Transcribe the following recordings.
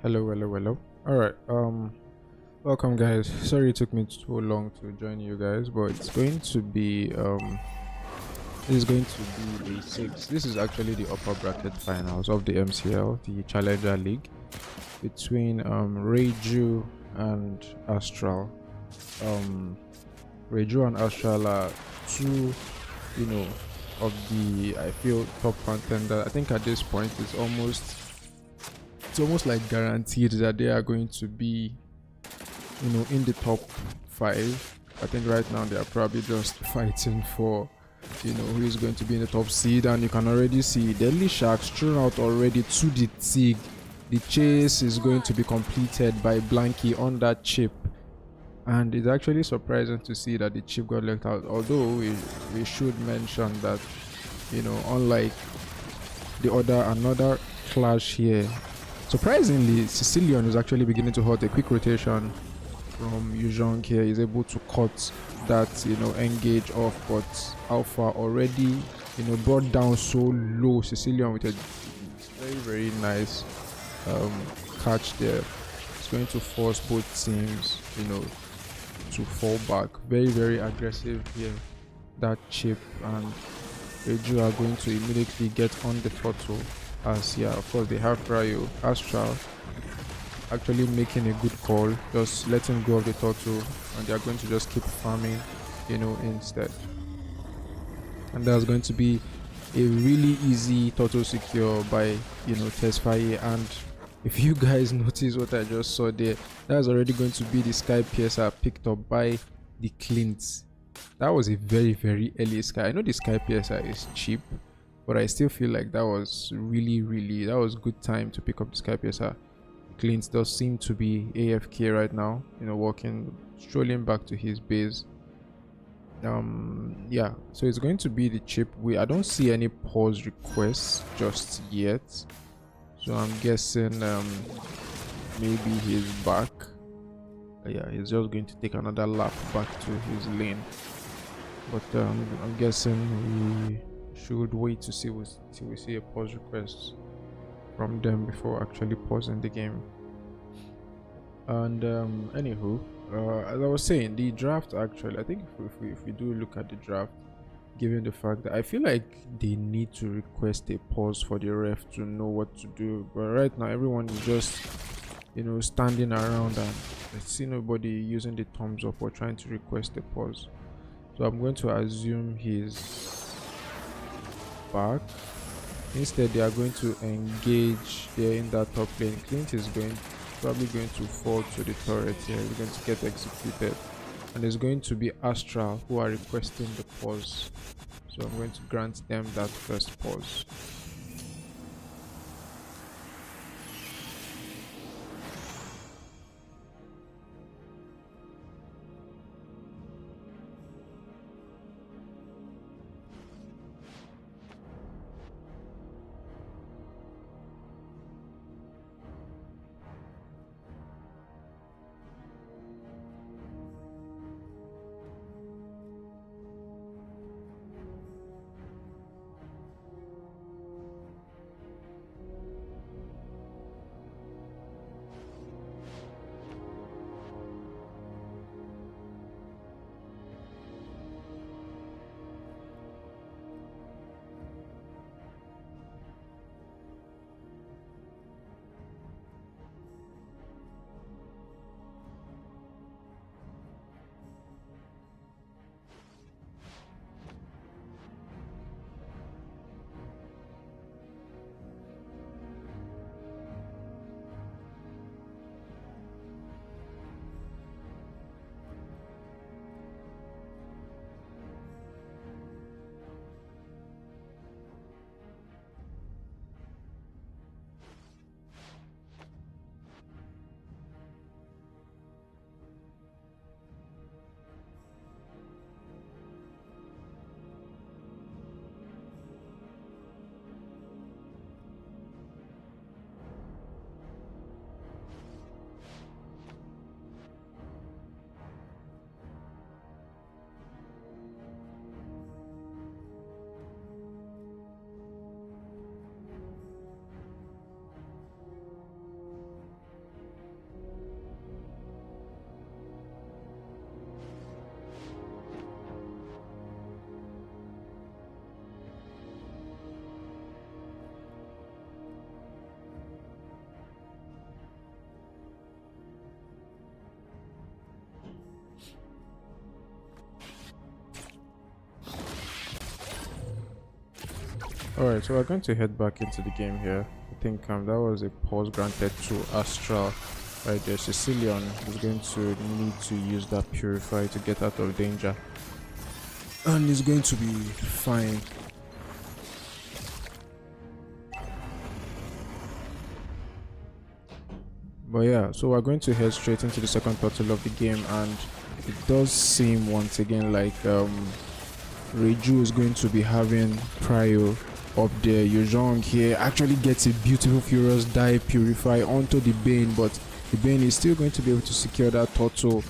Hello, hello, hello. All right. Welcome, guys. Sorry it took me so long to join you guys, but this is going to be day six. This is actually the upper bracket finals of the MCL, the Challenger League, between Reju and Astral. Um, Reju and Astral are two, you know, of the I feel top contender. I think at this point it's almost like guaranteed that they are going to be, in the top five. I think right now they are probably just fighting for, who is going to be in the top seed, and you can already see Deadly Sharks thrown out already to the Tig. The chase is going to be completed by Blanky on that chip, and it's actually surprising to see that the chip got left out. Although we should mention that, unlike another clash here. Surprisingly, Sicilian is actually beginning to hurt. A quick rotation from Yuzhong here is able to cut that, engage off, but Alpha already, brought down so low. Sicilian with a very, very nice catch there. It's going to force both teams, to fall back. Very, very aggressive here. That chip and Reju are going to immediately get on the throttle. As of course they have Ryo. Astral actually making a good call, just letting go of the turtle, and they are going to just keep farming, instead. And there's going to be a really easy turtle secure by, Tesfaye. And if you guys notice what I just saw there, that's already going to be the Sky Piercer picked up by the Clint. That was a very, very early Sky. I know the Sky Piercer is cheap, but I still feel like that was that was good time to pick up the Sky Piercer. Clint does seem to be AFK right now, strolling back to his base. Yeah, so it's going to be the chip. I don't see any pause requests just yet, so I'm guessing maybe he's back. Yeah, he's just going to take another lap back to his lane, but I'm guessing we should wait to see till we see a pause request from them before actually pausing the game. And anywho, as I was saying, the draft actually, I think if we do look at the draft, given the fact that I feel like they need to request a pause for the ref to know what to do, but right now everyone is just standing around, and I see nobody using the thumbs up or trying to request a pause. So I'm going to assume he's back. Instead, they are going to engage there in that top lane. Clint is probably going to fall to the turret here. He's going to get executed, and it's going to be Astral who are requesting the pause. So I'm going to grant them that first pause. Alright, so we're going to head back into the game here. I think that was a pause granted to Astral. Right there, Sicilian is going to need to use that Purify to get out of danger. And he's going to be fine. But yeah, so we're going to head straight into the second turtle of the game, and it does seem once again like Reju is going to be having Prio up there. Yuzhong here actually gets a beautiful Furious Dive Purify onto the Bane, but the Bane is still going to be able to secure that turtle.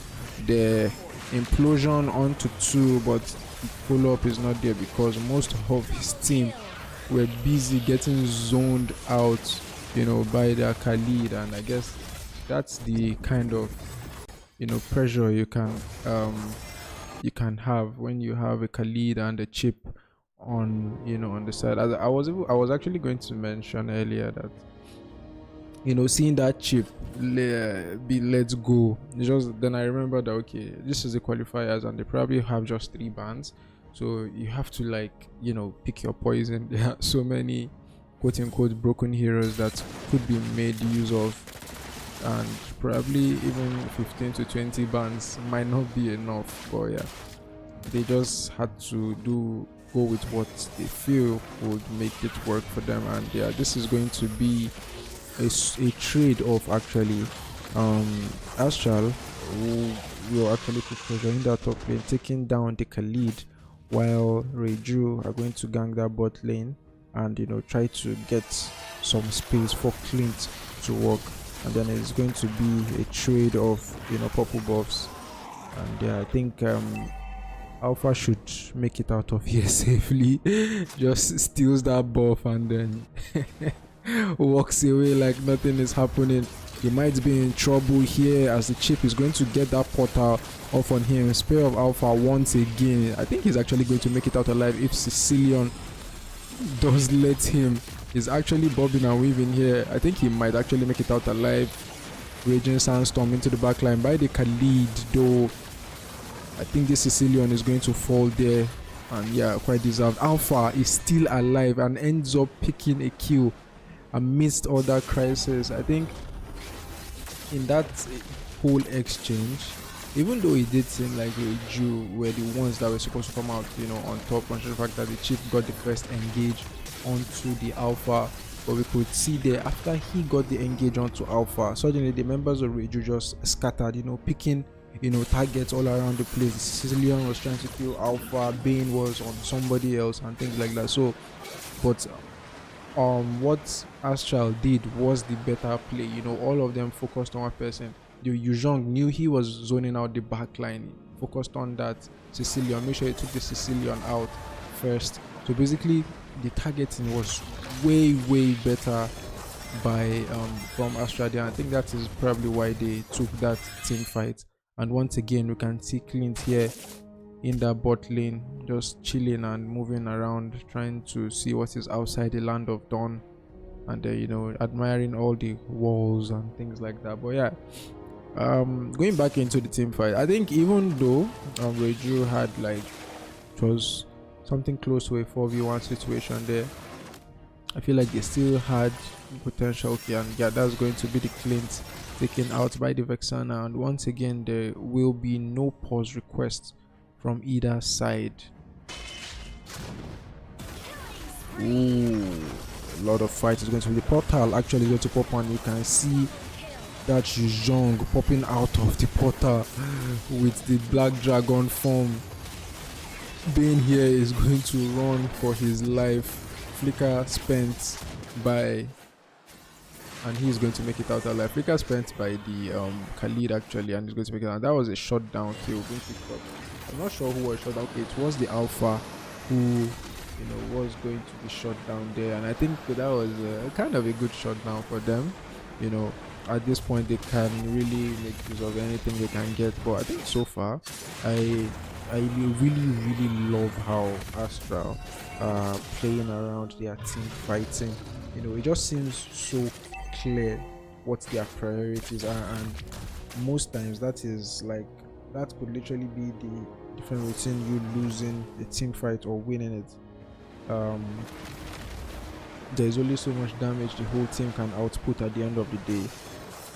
The implosion onto 2, but the follow-up is not there because most of his team were busy getting zoned out, you know, by their Khalid, and I guess that's the kind of, you know, pressure you can have when you have a Khalid and a chip on, you know, on the side. I was actually going to mention earlier that, you know, seeing that chip be let go, just then I remember that okay, this is the qualifiers and they probably have just 3 bans, so you have to, like, you know, pick your poison. There are so many quote-unquote broken heroes that could be made use of, and probably even 15 to 20 bans might not be enough. But yeah, they just had to go with what they feel would make it work for them. And yeah, this is going to be a trade-off actually. Astral will actually put pressure in that top lane, taking down the Khalid, while Reju are going to gang that bot lane and, you know, try to get some space for Clint to work. And then it's going to be a trade of, you know, purple buffs. And yeah, I think Alpha should make it out of here safely. Just steals that buff and then walks away like nothing is happening. He might be in trouble here as the chip is going to get that portal off on him. Spear of Alpha once again. I think he's actually going to make it out alive if Sicilian does let him. He's actually bobbing and weaving here. I think he might actually make it out alive. Raging Sandstorm into the backline by the Khalid, though I think this Sicilian is going to fall there, and yeah, quite deserved. Alpha is still alive and ends up picking a kill amidst all that crisis. I think in that whole exchange, even though it did seem like Reju were the ones that were supposed to come out, you know, on top, on the fact that the Chief got the first engage onto the Alpha, but we could see there after he got the engage onto Alpha, suddenly the members of Reju just scattered, you know, picking, you know, targets all around the place. Sicilian was trying to kill Alpha, Bane was on somebody else and things like that. So, but what Astral did was the better play. You know, all of them focused on one person. The Yuzhong knew he was zoning out the backline, focused on that Sicilian, make sure he took the Sicilian out first. So basically the targeting was way better by from Astradia. I think that is probably why they took that team fight. And once again we can see Clint here in that bot lane, just chilling and moving around, trying to see what is outside the land of Dawn, and you know, admiring all the walls and things like that. But yeah, going back into the team fight, I think even though Reju had, like, it was something close to a 4v1 situation there, I feel like they still had potential. Okay, and yeah, that's going to be the Clint taken out by the Vexana, and once again there will be no pause requests from either side. Ooh, a lot of fight is going to be. The portal actually going to pop, and you can see that Yuzhong popping out of the portal with the black dragon form. Bane here is going to run for his life. Flicker spent by, and he's going to make it out alive. Flicker spent by the Khalid actually, and he's going to make it out. That was a shutdown kill. I'm not sure who was shut down. Okay, it was the Alpha who, you know, was going to be shut down there, and I think that was kind of a good shutdown for them. You know, at this point they can really make use of anything they can get. But I think so far, I really love how Astral playing around their team fighting. You know, it just seems so clear what their priorities are, and most times that is like, that could literally be the difference between you losing a team fight or winning it. there's only so much damage the whole team can output at the end of the day.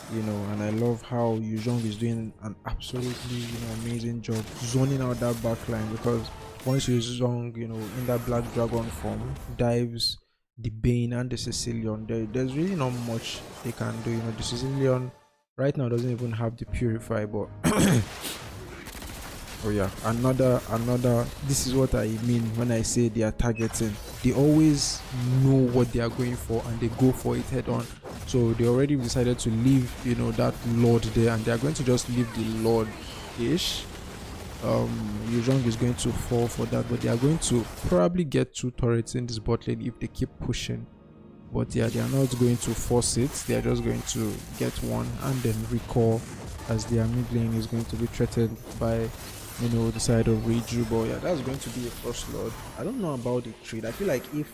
And I love how Yuzhong is doing an absolutely, amazing job zoning out that backline, because once Yuzhong, in that Black Dragon form, dives the Bane and the Sicilian, there's really not much they can do. The Sicilian right now doesn't even have the Purify, but oh yeah, another this is what I mean when I say they are targeting. They always know what they are going for and they go for it head on. So they already decided to leave that Lord there, and they are going to just leave the Lord ish. Yuzhong is going to fall for that, but they are going to probably get 2 turrets in this bot lane if they keep pushing. But yeah, they are not going to force it. They are just going to get one and then recall, as their mid lane is going to be threatened by the side of Reiju. But yeah, that's going to be a first Lord. I don't know about the trade. I feel like if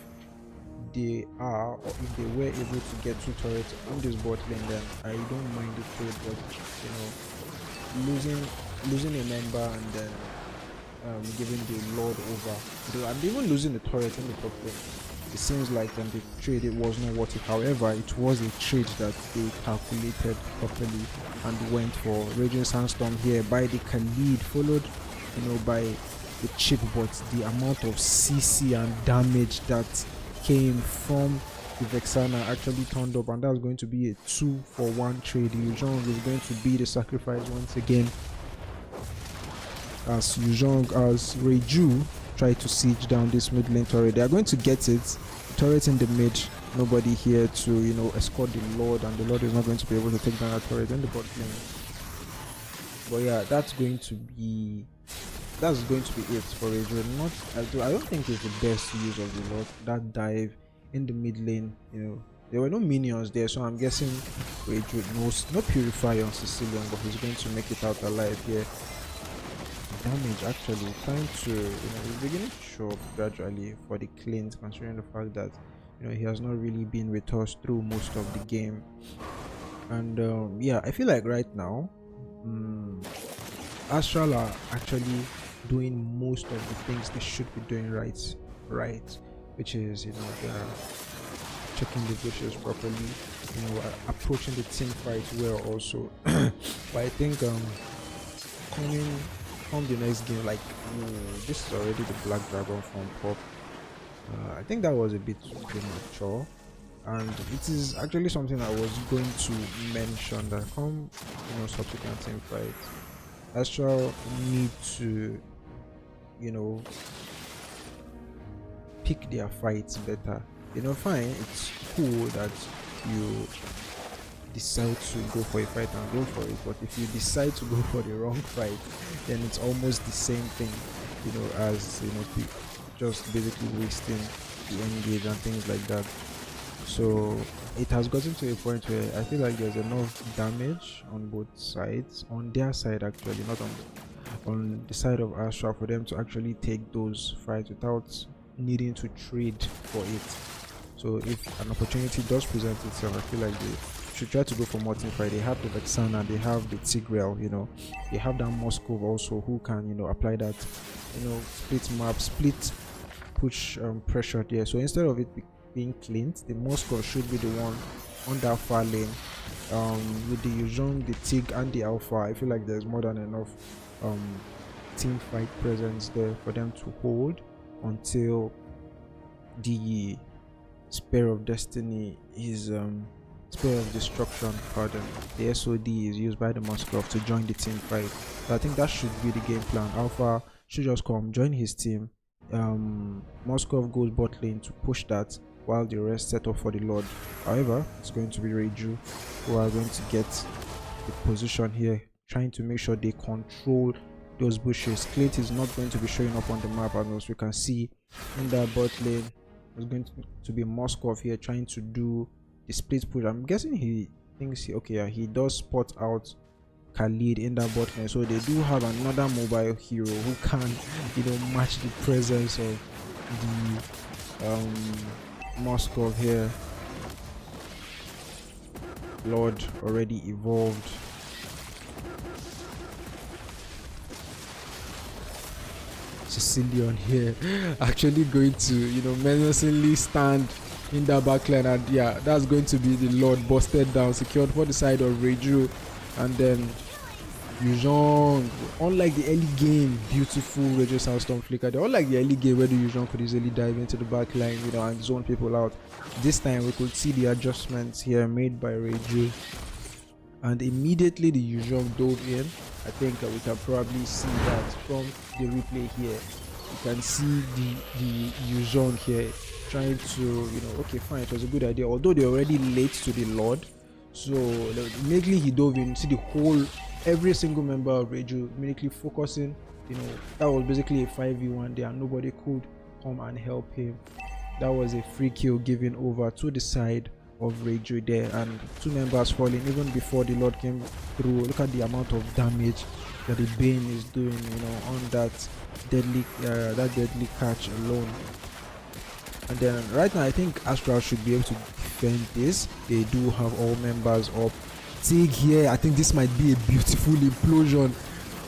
they are, or if they were able to get 2 turrets on this bot lane, then I don't mind the trade. But losing a member and then giving the Lord over, and even losing the turret in the top lane, it seems like the trade, it was not worth it. However, it was a trade that they calculated properly and went for. Raging Sandstorm here by the Khalid, followed by the chip, but the amount of CC and damage that came from the Vexana actually turned up, and that's going to be a 2-for-1 trade. Yuzhong is going to be the sacrifice once again, as Reiju try to siege down this mid lane turret. They are going to get it. Turret in the mid, nobody here to escort the Lord, and the Lord is not going to be able to take down that turret in the bot lane. But yeah, that's going to be it for Reiju. I don't think it's the best use of the Lord. That dive in the mid lane, there were no minions there, so I'm guessing Reiju knows no Purifier on Sicilian, but he's going to make it out alive here. Damage actually trying to it's beginning to show up gradually for the Clint, considering the fact that he has not really been with us through most of the game. And yeah, I feel like right now Astral are actually doing most of the things they should be doing right, which is they're checking the bushes properly, approaching the team fight well also. But I think coming on the next game, like this is already the Black Dragon from Pop. I think that was a bit premature, and it is actually something I was going to mention, that come subsequent team fights, Astral need to pick their fights better. Fine, it's cool that you decide to go for a fight and go for it, but if you decide to go for the wrong fight, then it's almost the same thing, as just basically wasting the engage and things like that. So it has gotten to a point where I feel like there's enough damage on both sides, on their side actually, not on the side of Astra, for them to actually take those fights without needing to trade for it. So if an opportunity does present itself, I feel like they should try to go for more team fight. They have the Vexana, they have the Tigreal, they have that Moscow also, who can apply that split map, split push pressure there. So instead of it being Clint, the Moscow should be the one on that far lane. With the Yuzhong, the Tig and the Alpha, I feel like there's more than enough team fight presence there for them to hold until the Spear of Destiny is Spear of Destruction, pardon, the SOD is used by the Moskov to join the team fight. So I think that should be the game plan. Alpha should just come, join his team. Moskov goes bot lane to push that, while the rest set up for the Lord. However, it's going to be Reiju who are going to get the position here, trying to make sure they control those bushes. Clayt is not going to be showing up on the map, and as we can see in that bot lane, it's going to be Moskov here trying to do the split push. I'm guessing he thinks he does spot out Khalid in that bot lane, so they do have another mobile hero who can match the presence of the Moskov here. Lord already evolved. Sicilian here actually going to menacingly stand in that backline, and yeah, that's going to be the Lord busted down, secured for the side of Reju, and then Yuzhong, unlike the early game, beautiful Reju Sandstorm flicker. Unlike the early game where the Yuzhong could easily dive into the back line, you know, and zone people out. This time we could see the adjustments here made by Reju, and immediately the Yuzhong dove in. I think we can probably see that from the replay here. You can see the Yuzhong here trying to, you know, okay, fine, it was a good idea, although they're already late to the Lord. So immediately he dove in, see the whole, every single member of Reju immediately focusing, you know, that was basically a 5v1 there and nobody could come and help him. That was a free kill given over to the side of Reju there, and 2 members falling even before the Lord came through. Look at the amount of damage that the Bane is doing, you know, on that deadly catch alone. And then right now I think Astral should be able to defend this. They do have all members up. Tig here, I think this might be a beautiful implosion,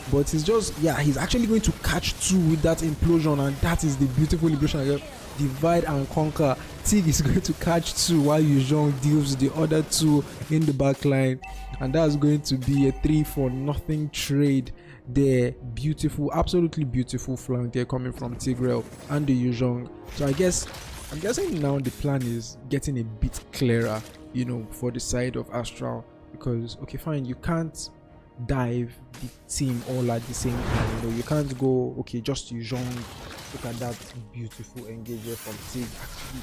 but it's just, yeah, he's actually going to catch 2 with that implosion, and that is the beautiful implosion. Divide and conquer. Tig is going to catch 2 while Yuzhong deals the other 2 in the back line, and that's going to be a 3-for-nothing trade there. Beautiful, absolutely beautiful flank there coming from Tigreal and the Yuzhong. So I'm guessing now the plan is getting a bit clearer, you know, for the side of Astral, because okay, fine, you can't dive the team all at the same time, you know, you can't go, okay, just Yuzhong. Look at that beautiful engagement from Tig. Actually,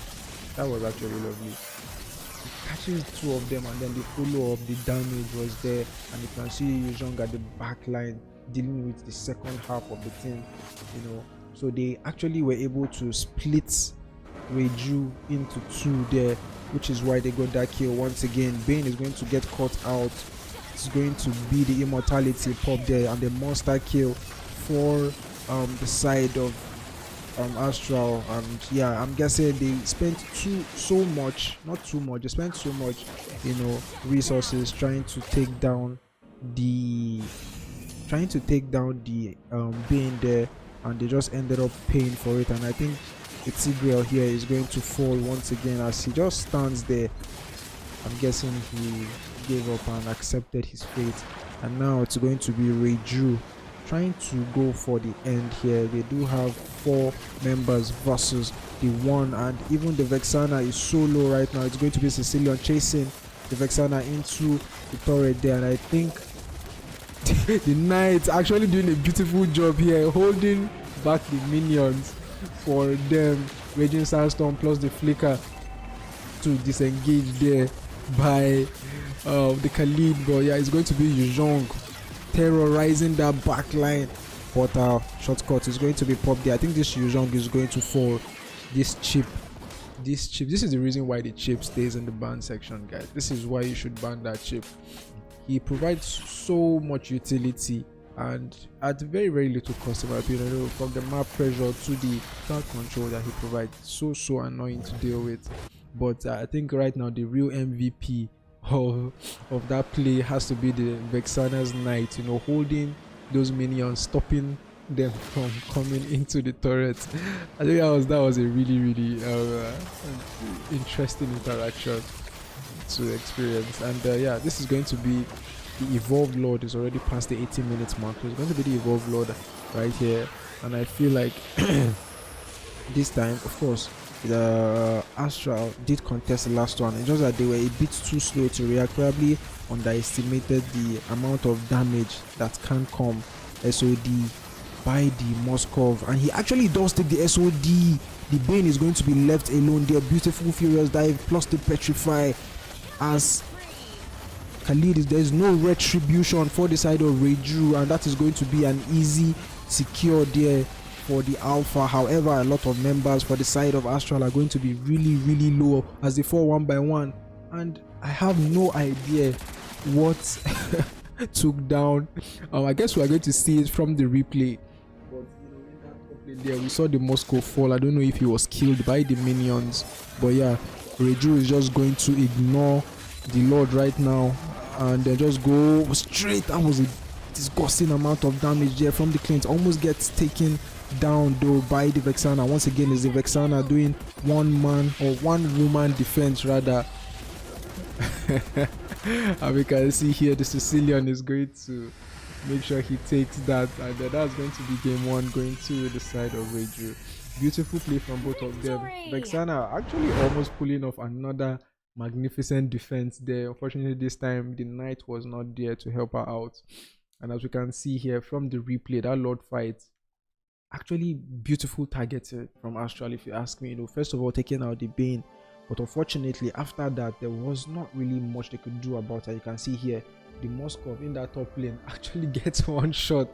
that was actually lovely. He catches 2 of them and then the follow up, the damage was there, and you can see Yuzhong at the back line dealing with the second half of the team, you know. So they actually were able to split Reju into 2 there, which is why they got that kill. Once again, Bane is going to get caught out. It's going to be the immortality pop there and the monster kill for the side of Astral. And yeah, I'm guessing they spent so much, not too much, they spent so much, you know, resources trying to take down the Bane there, and they just ended up paying for it. And I think the Tigreal here is going to fall once again as he just stands there. I'm guessing he gave up and accepted his fate, and now it's going to be Reju trying to go for the end here. They do have 4 members versus the 1, and even the Vexana is so low right now. It's going to be Sicilian chasing the Vexana into the turret there, and I think the Knights actually doing a beautiful job here, holding back the minions for them. Raging Sandstorm plus the flicker to disengage there by the Khalid, but yeah, it's going to be Yuzhong terrorizing that back line, but shortcut is going to be popped there. I think this Yuzhong is going to fall. This chip, this is the reason why the chip stays in the ban section, guys. This is why you should ban that chip. He provides so much utility and at very, very little cost, in my opinion. You know, from the map pressure to the crowd control that he provides, so annoying to deal with. But I think right now the real MVP of that play has to be the Vexana's Knight, you know, holding those minions, stopping them from coming into the turret. I think that was a really interesting interaction to experience. And yeah, this is going to be the Evolved Lord. Is already past the 80 minutes mark. So it's going to be the Evolved Lord right here, and I feel like this time, of course, the Astral did contest the last one. It's just that they were a bit too slow to react, probably underestimated the amount of damage that can come SOD by the Moskov, and he actually does take the SOD. The Bane is going to be left alone there. Beautiful Furious Dive plus the Petrify as Khalid is, there's no retribution for the side of Reju, and that is going to be an easy secure there for the Alpha. However, a lot of members for the side of Astral are going to be really low as they fall 1 by 1, and I have no idea what took down. I guess we are going to see it from the replay, but you know, in that top lane there we saw the Moscow fall. I don't know if he was killed by the minions, but yeah, Reju is just going to ignore the Lord right now and then just go straight. That was a disgusting amount of damage there from the Clint. Almost gets taken down though by the Vexana. Once again, is the Vexana doing one man or one woman defense rather. And we can see here the Sicilian is going to make sure he takes that, and then that's going to be game one going to the side of Reju. Beautiful play from both of them. Vexana actually almost pulling off another magnificent defense there. Unfortunately, this time the knight was not there to help her out. And as we can see here from the replay, that Lord fight actually beautiful targeted from Astral, if you ask me. First of all, taking out the Bane, but unfortunately after that there was not really much they could do about it. You can see here the Moskov in that top lane actually gets one shot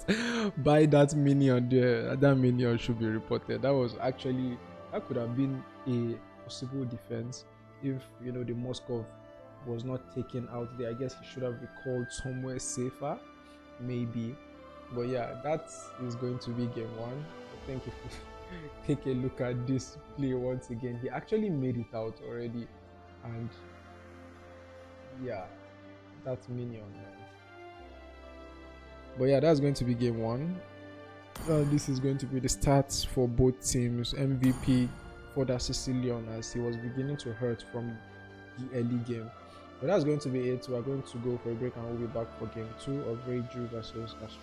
by that minion there. That minion should be reported. That could have been a possible defense if the Moskov was not taken out there. I guess he should have recalled somewhere safer, maybe. But yeah, that is going to be game one. I think if we take a look at this play once again, he actually made it out already. And yeah, that's minion, man. But yeah, that's going to be game one. This is going to be the stats for both teams. MVP for that Sicilian, as he was beginning to hurt from the early game. But that's going to be it. We are going to go for a break and we'll be back for game two of Reju versus Astral.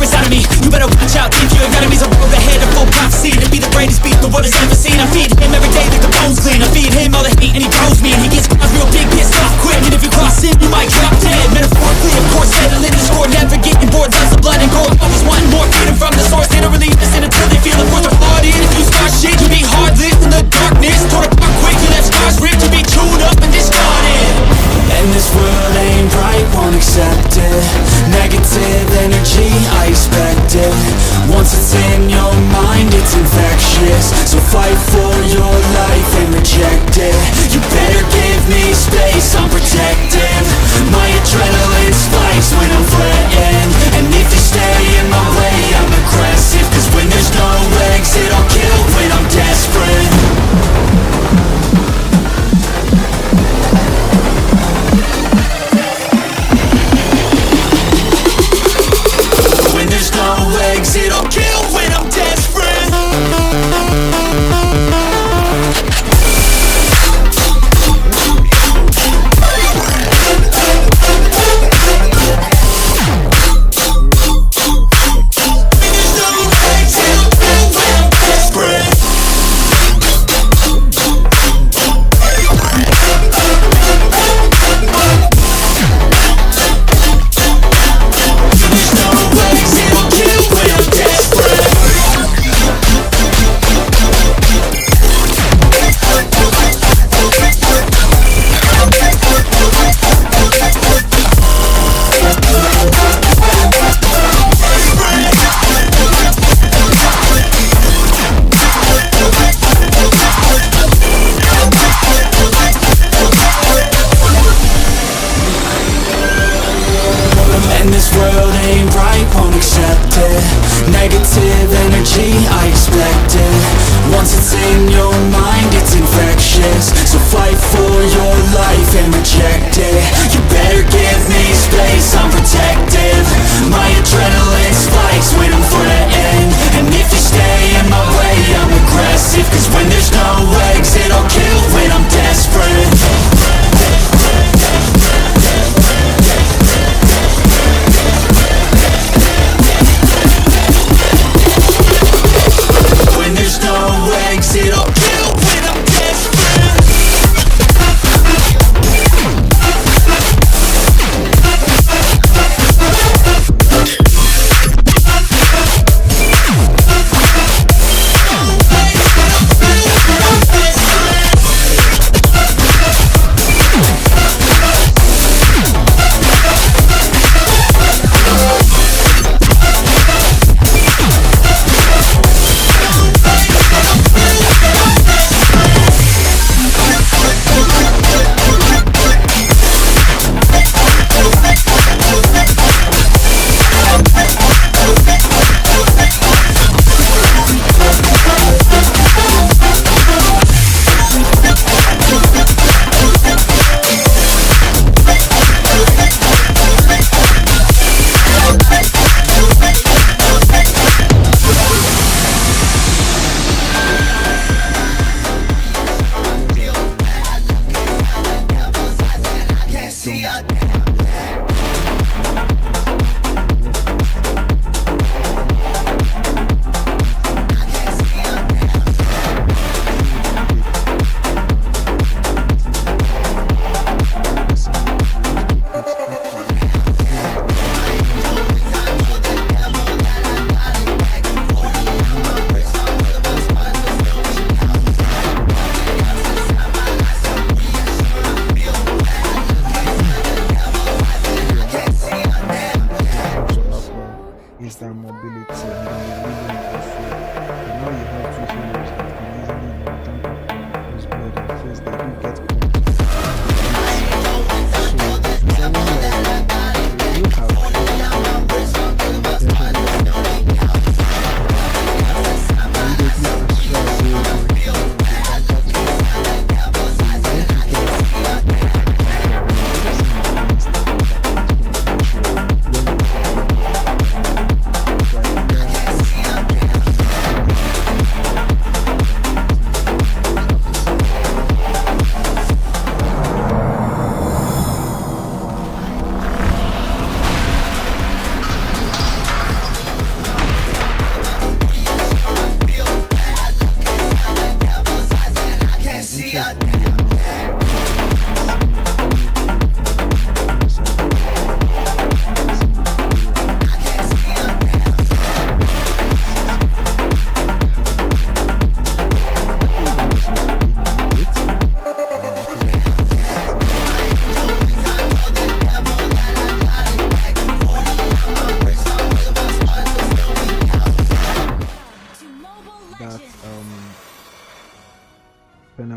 inside of me. You better watch out if your enemy's a road ahead of full prophecy. To be the greatest beast the world has ever seen. I feed him every day like the bones clean. I feed him all the hate and he throws me. And he gets caught real big, pissed off quick. And if you cross him, you might drop dead. Metaphorically, of course, settling the score. Never getting bored, lots of blood and gore. Always wanting more freedom from the source. They don't really listen until they feel the force applauded. If you start shit, you be hard lived in the darkness. Torn apart quick, you left scars ripped. You be chewed up and discarded. And this world ain't right, won't accept it. Negative energy, I expect it. Once it's in your mind, it's infectious. So fight for your life and reject it. You better give me space, I'm protective. My adrenaline spikes when I'm threatened. And if you stay in my way, I'm aggressive. Cause when there's no exit, I'll kill when I'm desperate. Exit, I'll kill when I'm desperate. Negative energy, I expect it. Once it's in your mind, it's infectious. So fight for your life and reject it. You better give me space, I'm protective. My adrenaline spikes when I'm threatened. And if you stay in my way, I'm aggressive. Cause when there's no exit, I'll kill when I'm desperate.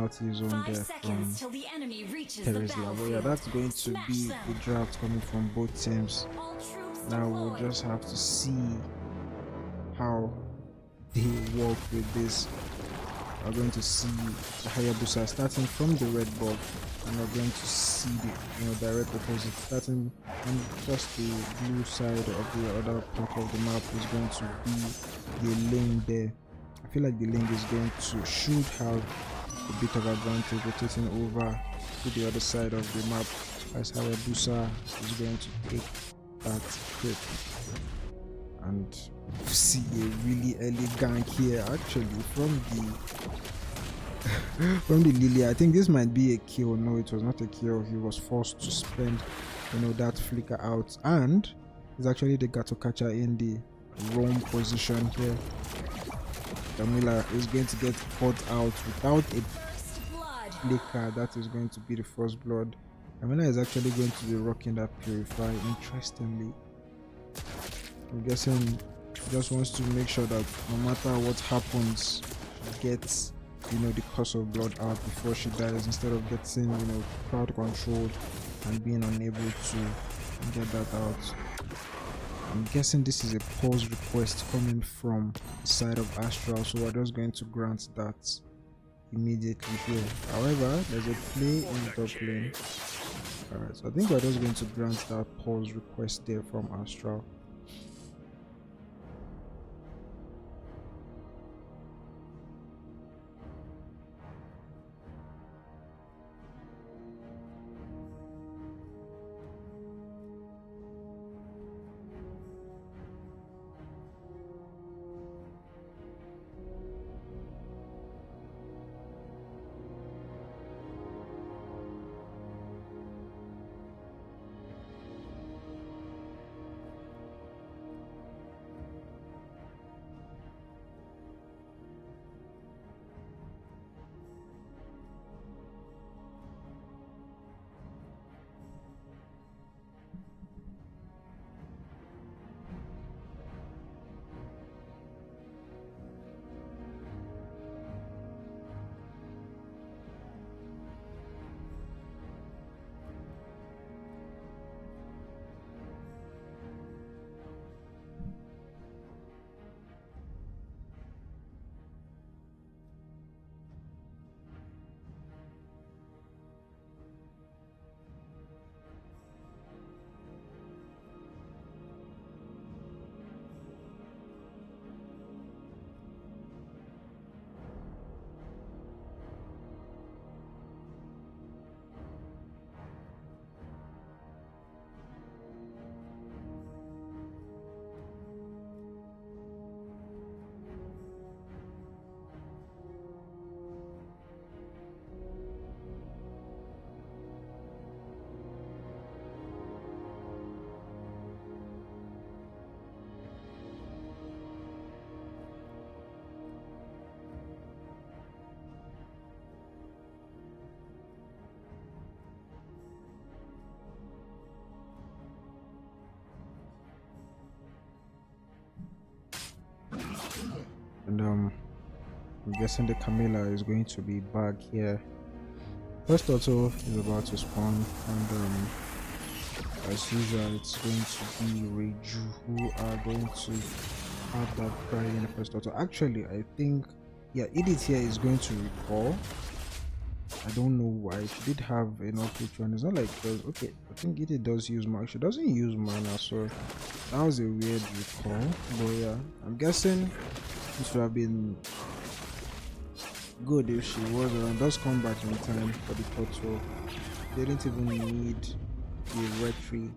penalty zone 5 there from seconds till the enemy reaches the Teresla. But yeah, battlefield. that's going to Smash be them. the draft coming from both teams. All troops Now we'll deployed. just have to see how they work with this. We're going to see the Hayabusa starting from the red ball, and we're going to see the direct opposite starting on just the blue side of the other part of the map is going to be the lane there. I feel like the lane is going to should have a bit of advantage rotating over to the other side of the map, as Hayabusa is going to take that crit and see a really early gank here actually from the from the Lily. I think this might be a kill. No, it was not a kill. He was forced to spend that flicker out, and it's actually the Gato catcher in the roam position here. Camila is going to get caught out without a First blood. flicker. That is going to be the first blood. Camila is actually going to be rocking that Purify. Interestingly, I'm guessing he just wants to make sure that no matter what happens, she gets the cost of blood out before she dies, instead of getting crowd controlled and being unable to get that out. I'm guessing this is a pause request coming from the side of Astral, so we're just going to grant that immediately here. However, there's a play in the top lane. Alright, so I think we're just going to grant that pause request there from Astral. And I'm guessing the Camilla is going to be back here. First auto is about to spawn, and as usual it's going to be Reiju who are going to have that cry in the first auto. Actually, I think Edith here is going to recall. I don't know why. She did have enough ritual. It's not like okay, I think Edith does use mana. She doesn't use mana, so that was a weird recall. But yeah, I'm guessing this would have been good if she was around. Does come back in time for the total. They didn't even need the retry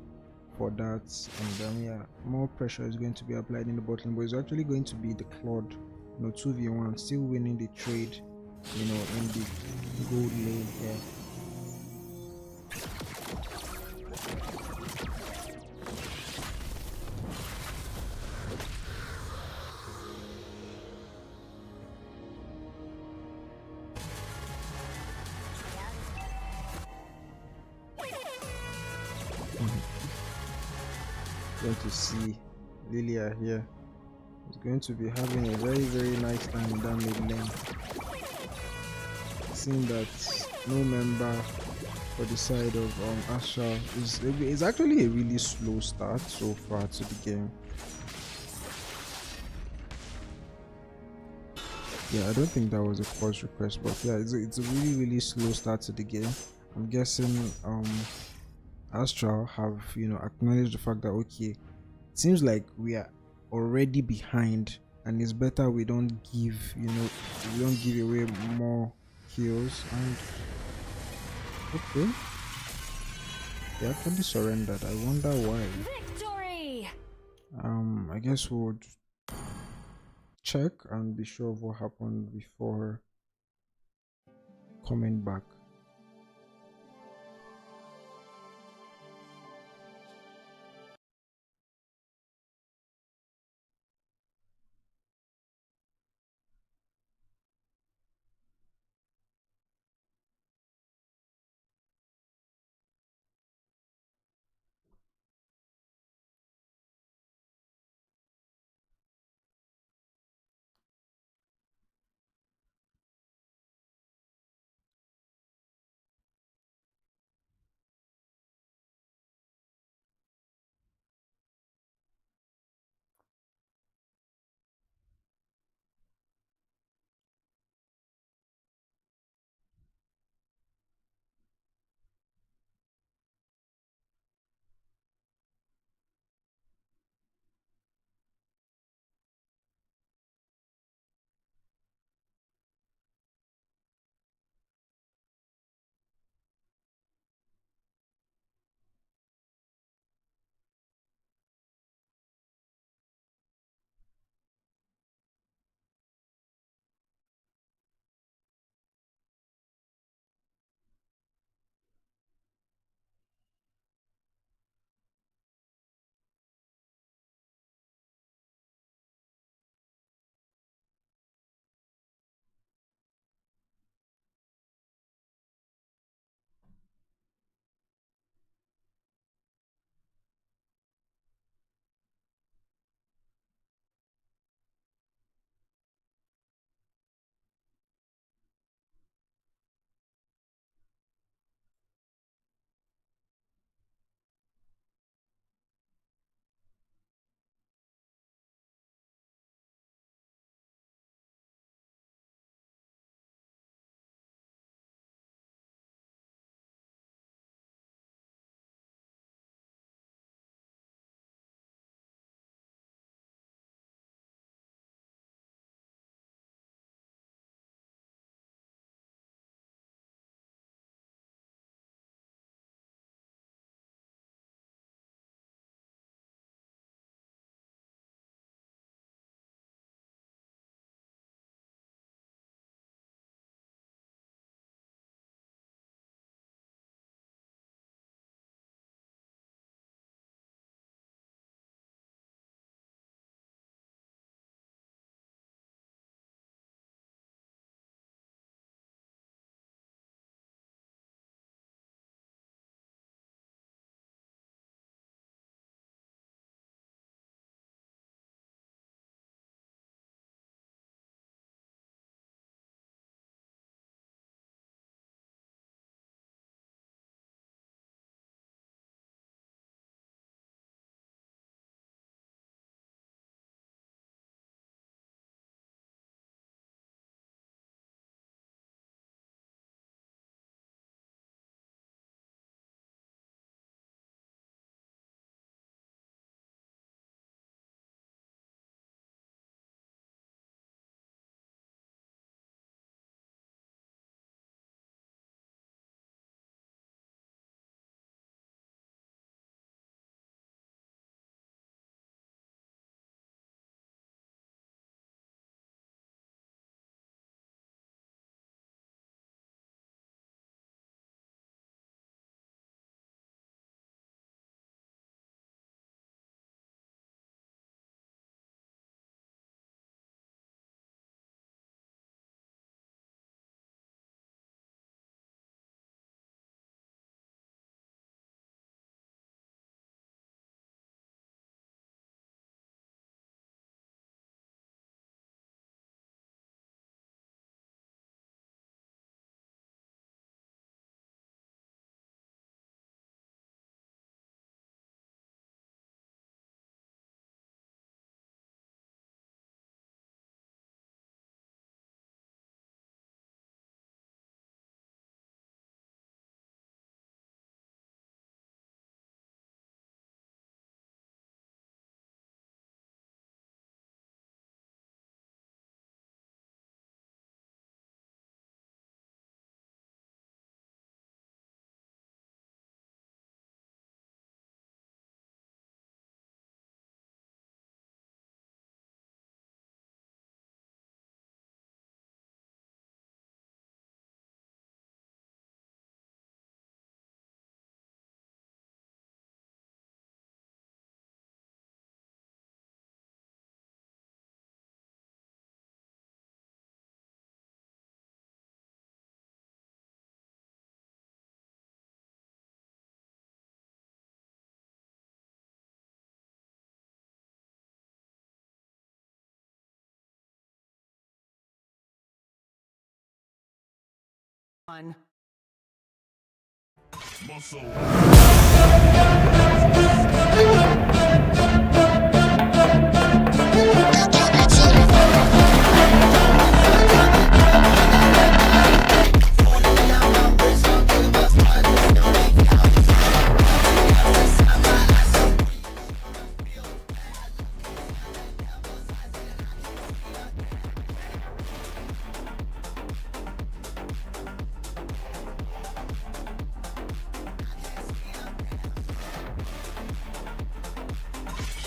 for that, and more pressure is going to be applied in the bottom, but it's actually going to be the Claude, 2v1, still winning the trade, in the gold lane here. Going to see Lilia here. Is going to be having a very nice time in that mid lane. seeing that no member for the side of Asha is actually a really slow start so far to the game. Yeah, I don't think that was a pause request, but yeah, it's a really slow start to the game. I'm guessing Astral have acknowledged the fact that okay, it seems like we are already behind, and it's better we don't give away more kills. And okay, they actually surrendered. I wonder why. Victory! I guess we'll check and be sure of what happened before coming back.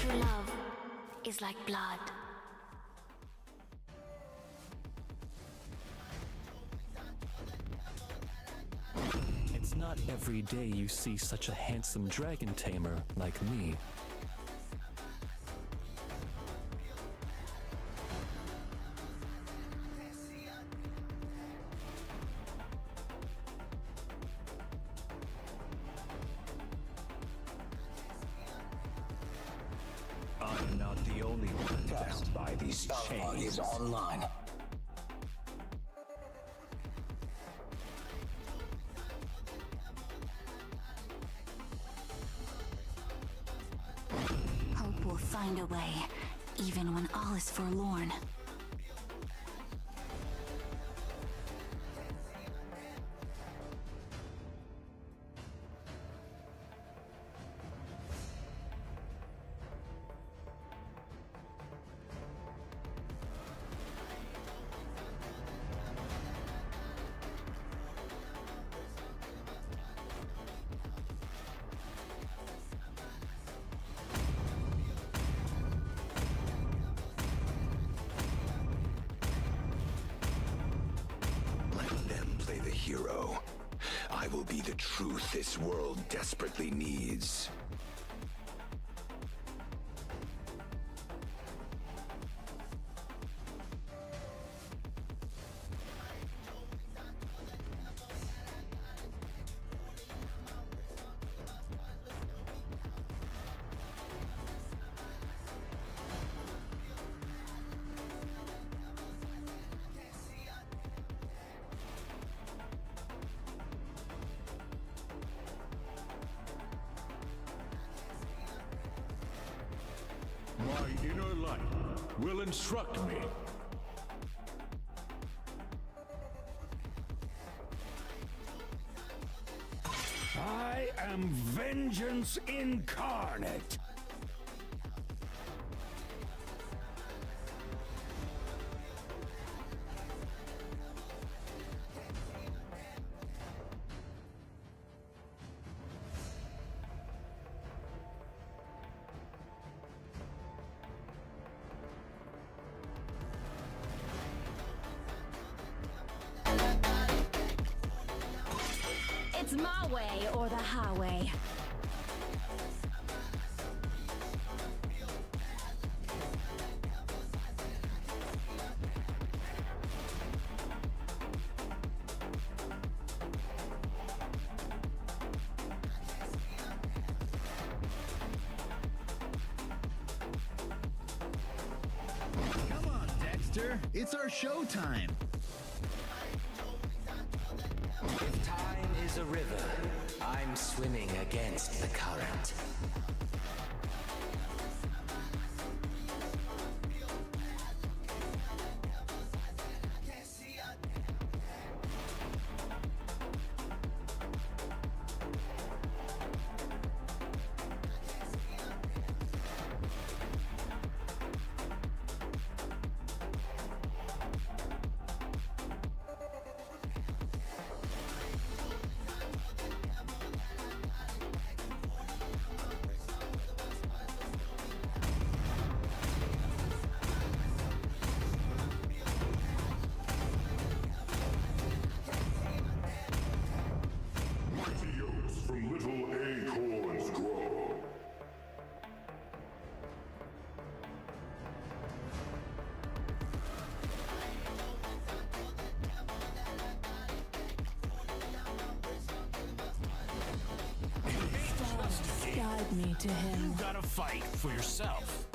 True love is like blood. It's not every day you see such a handsome dragon tamer like me. I'm not the only one bound by these chains. Is online. Hope will find a way, even when all is forlorn. Let them play the hero. I will be the truth this world desperately needs. My inner light will instruct me. I am vengeance incarnate. It's my way or the highway. Come on, Dexter. It's our show time. If time is a river, I'm swimming against the current. Mighty oaks from little acorns grow. Guide me to him. You gotta fight for yourself.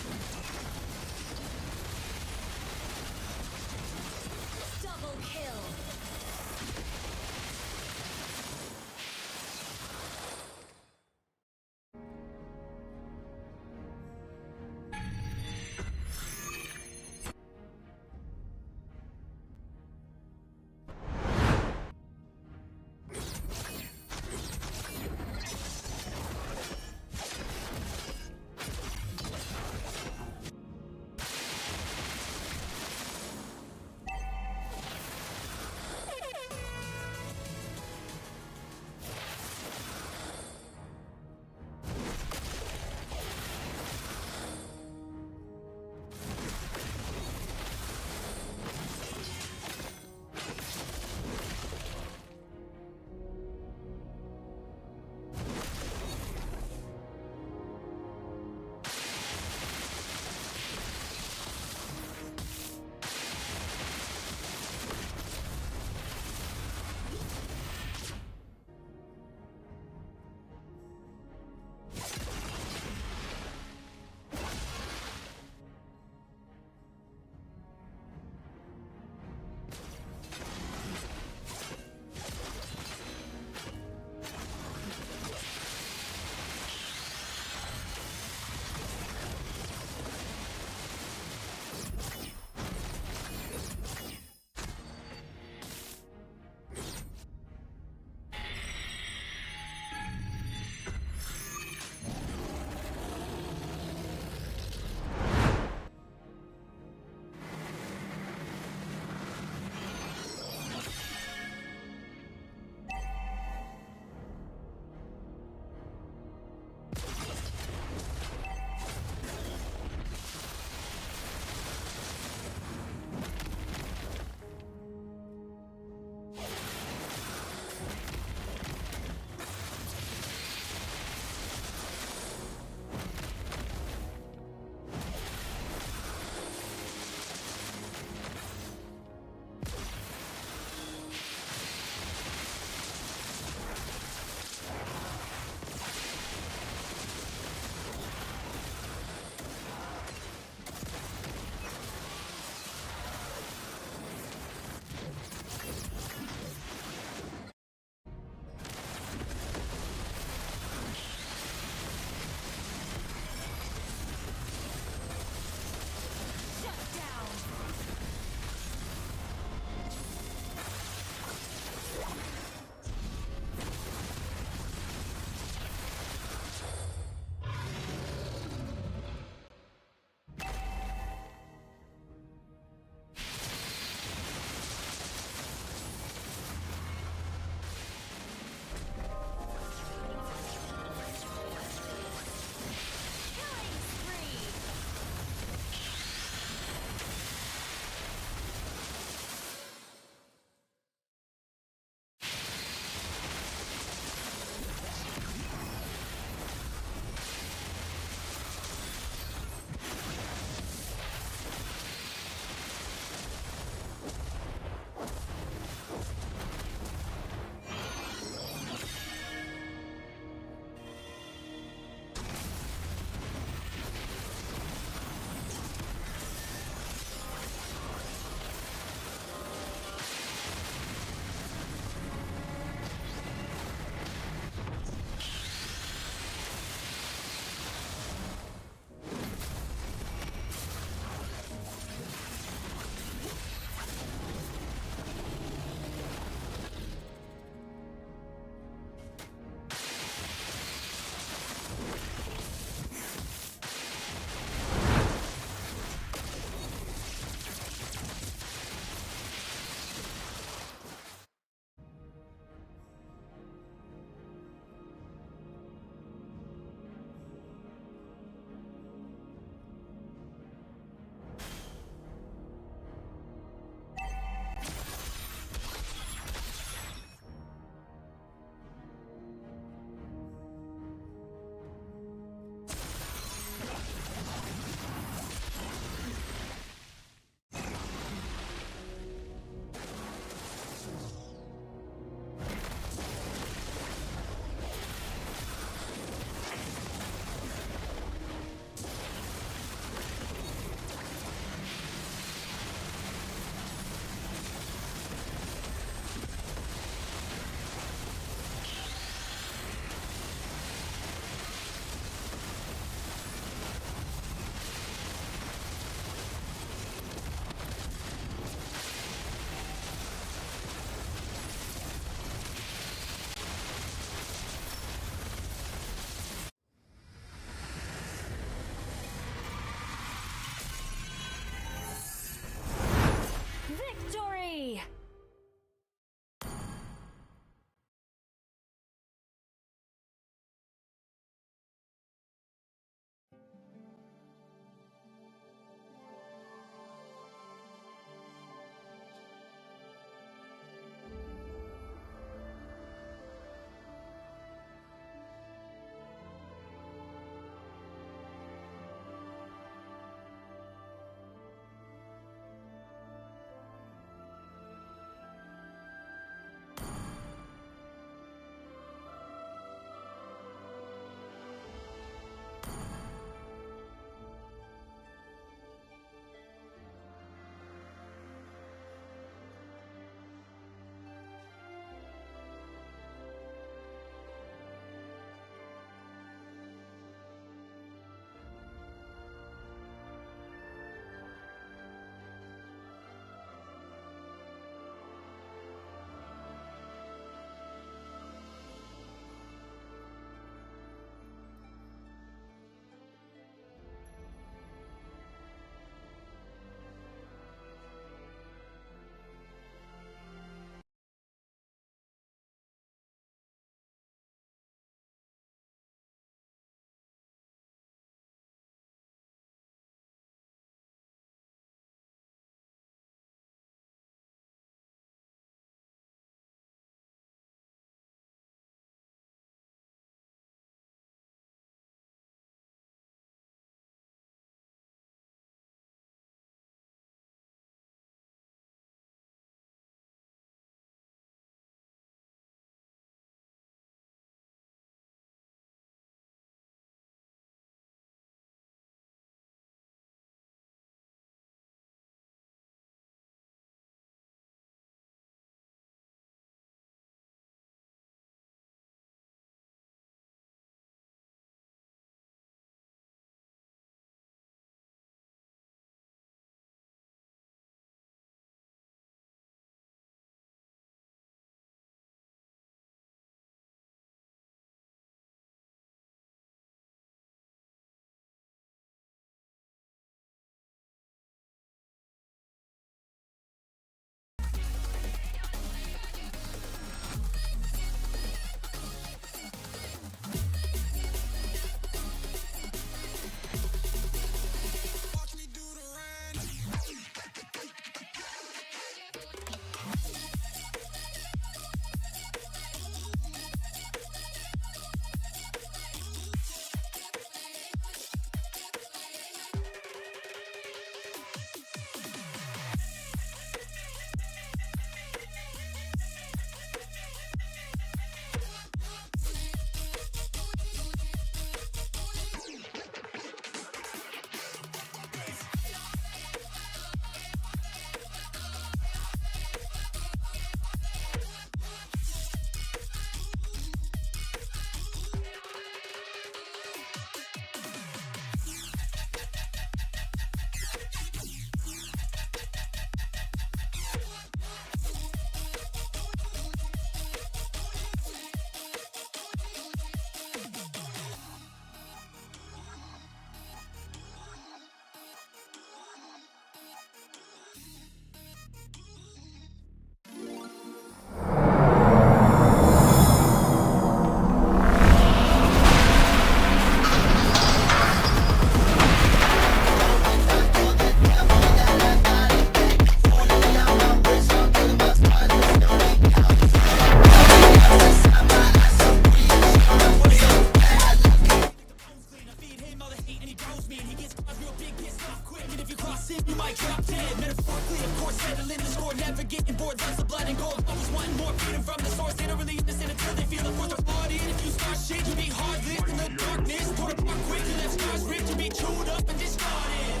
And he bros me and he gets real big, pissed off quick. And if you cross him, you might drop dead. Metaphorically, of course, settling the score, never getting bored. Loves the blood and gold, always wanting more. Freedom from the source, they don't really understand until they feel the force of blood in. If you start shit, you be hard lit in the darkness. Torn apart quick, you left scars ripped, you be chewed up and discarded.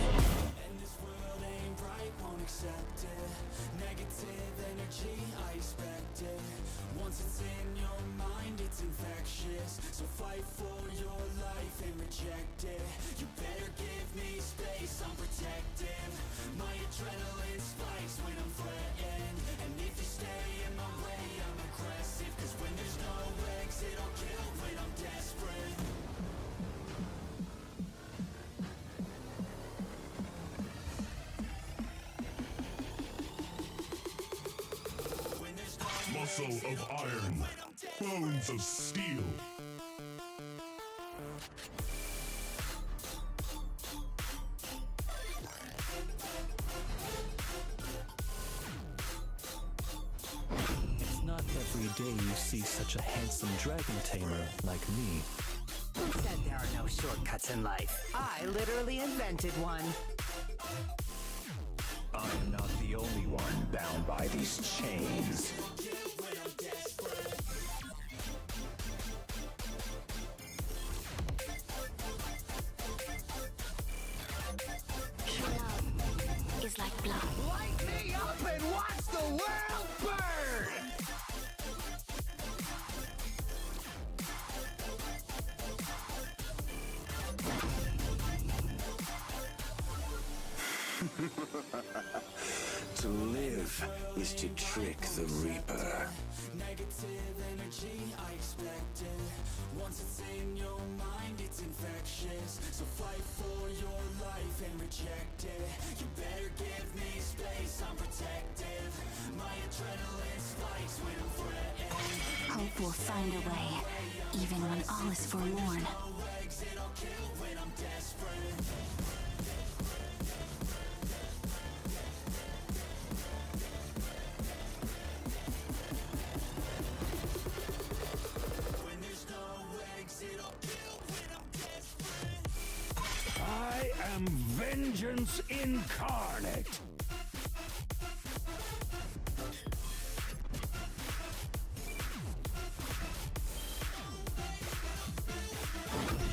And this world ain't right, won't accept it. Negative energy, I expect it. Once it's in your mind, it's infectious. So fight for your life and reject it. You better give me space, I'm protective. My adrenaline spikes when I'm threatened. And if you stay in my way, I'm aggressive. Cause when there's no exit, I'll kill when I'm desperate. Muscle of iron, bones of steel. It's not every day you see such a handsome dragon tamer like me. Who said there are no shortcuts in life? I literally invented one. I am not the only one bound by these chains. Love is like blood. Light me up and watch the world burn! To live is to trick the Reaper. Negative energy, I expect it. Once it's in your mind, it's infectious. So fight for your life and reject it. You better give me space, I'm protective. My adrenaline spikes when I'm threatened. Hope will find a way, even when all is forlorn. No exit, I'll kill when I'm desperate. When there's no exit, I'll kill when I'm desperate. I am vengeance incarnate.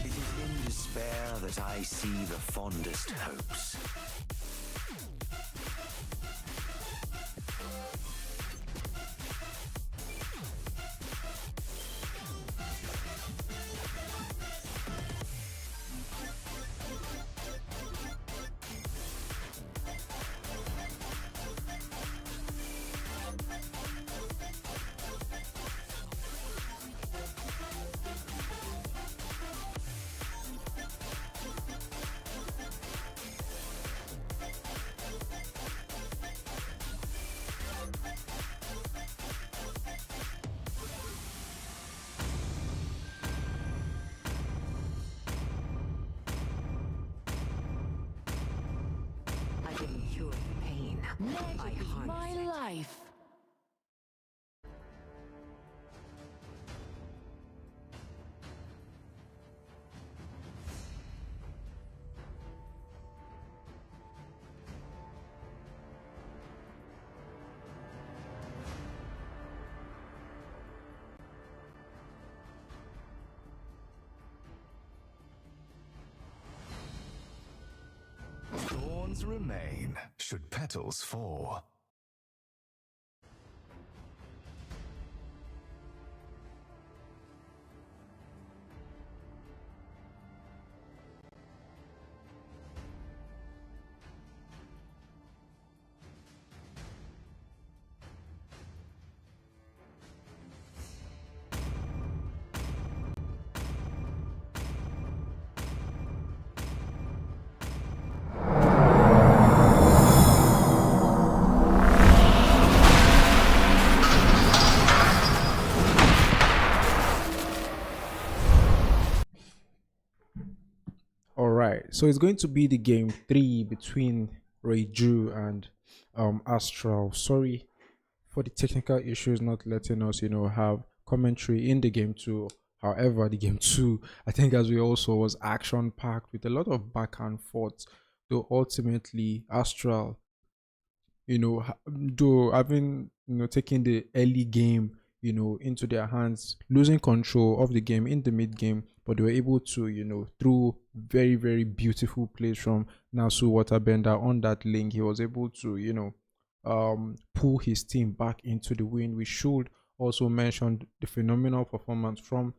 It is in despair that I see the fondest hopes. I didn't cure the pain. I harnessed it. Life. Thorns remain, should petals fall. Alright, so it's going to be the game 3 between Reju and Astral. Sorry for the technical issues not letting us, have commentary in the game to However, the game 2, I think, as we also was action packed with a lot of back and forth. Though ultimately Astral, though having taking the early game, into their hands, losing control of the game in the mid game, but they were able to, through very, very beautiful plays from Nasu Waterbender on that link, he was able to, pull his team back into the win. We should also mention the phenomenal performance from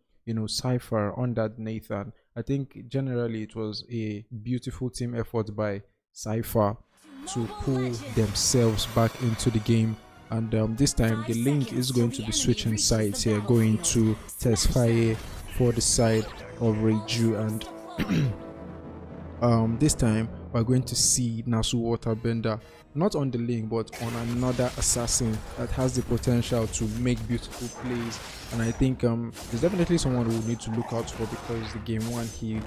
Cypher on that Nathan. I think generally it was a beautiful team effort by Cypher to pull themselves back into the game. And this time the link is going to be switching sides here, going to Tesfaye for the side of Reiju, and this time we're going to see Nasu Waterbender not on the link but on another assassin that has the potential to make beautiful plays. And I think there's definitely someone we need to look out for, because the game 1 he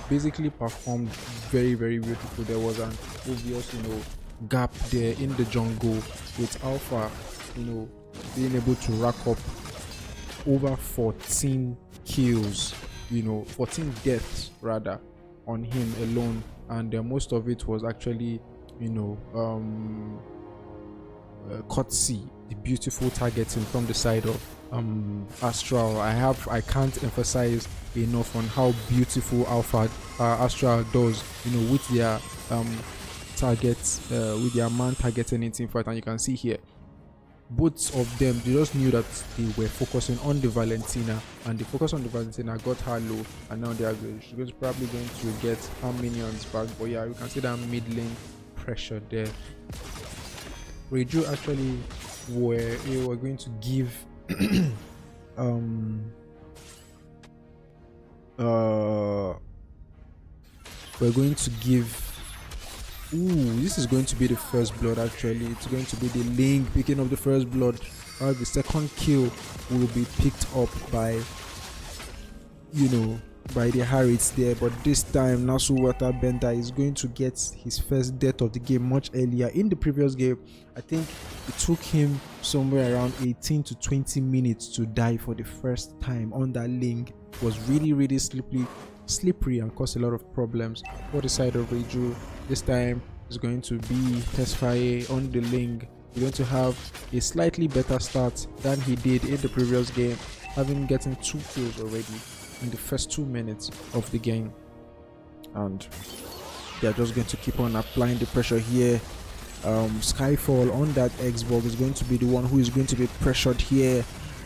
basically performed very, very beautiful. There was an obvious gap there in the jungle with Alpha being able to rack up over 14 kills, 14 deaths rather, on him alone. And most of it was actually Kotzi, the beautiful targeting from the side of Astral. I can't emphasize enough on how beautiful Astral does, with their targets, with their man targeting in team fight. And you can see here, both of them, they just knew that they were focusing on the Valentina, and the focus on the Valentina got her low, and now she's probably going to get her minions back. But yeah, you can see that mid lane pressure there. Reiju actually were going to give we're going to give this is going to be the first blood. Actually, it's going to be the link picking up the first blood, while the second kill will be picked up by by the Harriets there. But this time Nasu Waterbender is going to get his first death of the game much earlier. In the previous game, I think it took him somewhere around 18 to 20 minutes to die for the first time on that link. It was really, really slippery and caused a lot of problems for the side of Reiju. This time is going to be Tesfaye on the link. We're going to have a slightly better start than he did in the previous game, having gotten 2 kills already in the first 2 minutes of the game. And they're just going to keep on applying the pressure here. Skyfall on that Xbox is going to be the one who is going to be pressured here.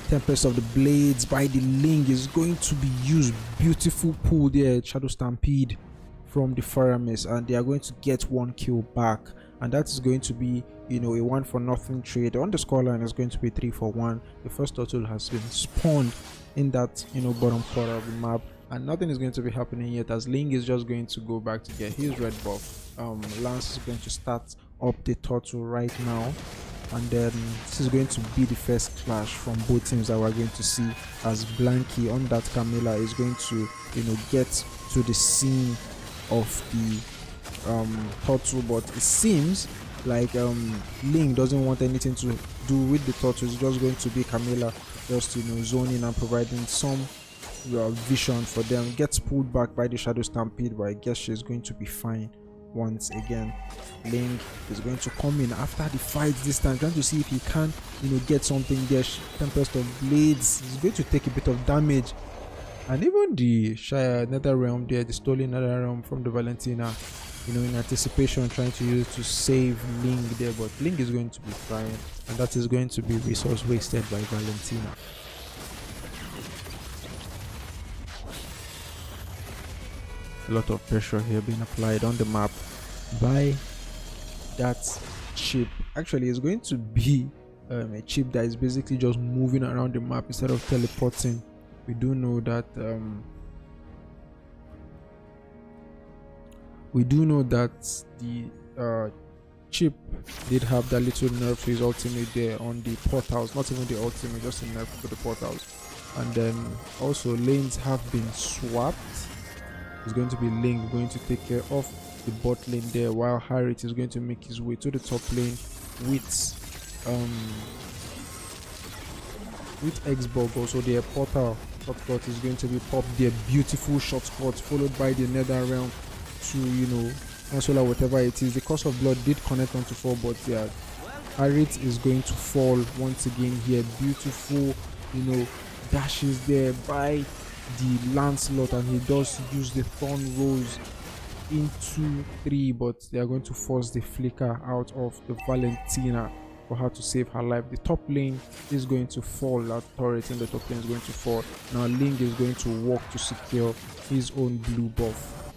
Tempest of the Blades by the link is going to be used. Beautiful pull there, Shadow Stampede from the Faramis, and they are going to get 1 kill back, and that is going to be a 1-for-0 trade. On the scoreline is going to be 3-for-1. The first turtle has been spawned in that bottom quarter of the map, and nothing is going to be happening yet, as Ling is just going to go back to get his red buff. Lance is going to start up the turtle right now, and then this is going to be the first clash from both teams that we're going to see, as Blanky on that Camilla is going to get to the scene of the turtle. But it seems like Ling doesn't want anything to do with the turtle. It's just going to be Camilla just zoning and providing some vision for them. Gets pulled back by the Shadow Stampede, but I guess she's going to be fine. Once again, Ling is going to come in after the fight this time, trying to see if he can get something there. Tempest of Blades is going to take a bit of damage, and even the Nether Realm there, the stolen Nether Realm from the Valentina, in anticipation, trying to use it to save Ling there, but Ling is going to be fine, and that is going to be resource wasted by Valentina. A lot of pressure here being applied on the map by that chip. Actually, it's going to be a chip that is basically just moving around the map instead of teleporting. We do know that the chip did have that little nerf to his ultimate there on the portals. Not even the ultimate, just a nerf for the portals. And then also lanes have been swapped. It's going to be Ling going to take care of the bot lane there, while Harriet is going to make his way to the top lane with Xbog. Also their portal shot cut is going to be popped there. Beautiful shot cut followed by the nether realm to, you know, cancel whatever it is. The Curse of Blood did connect onto 4, but yeah, Arit is going to fall once again here. Beautiful, you know, dashes there by the Lancelot, and he does use the Thorn Rose into 3, but they are going to force the flicker out of the Valentina for her to save her life. The top lane is going to fall. That turret in the top lane is going to fall. Now Ling is going to walk to secure his own blue buff.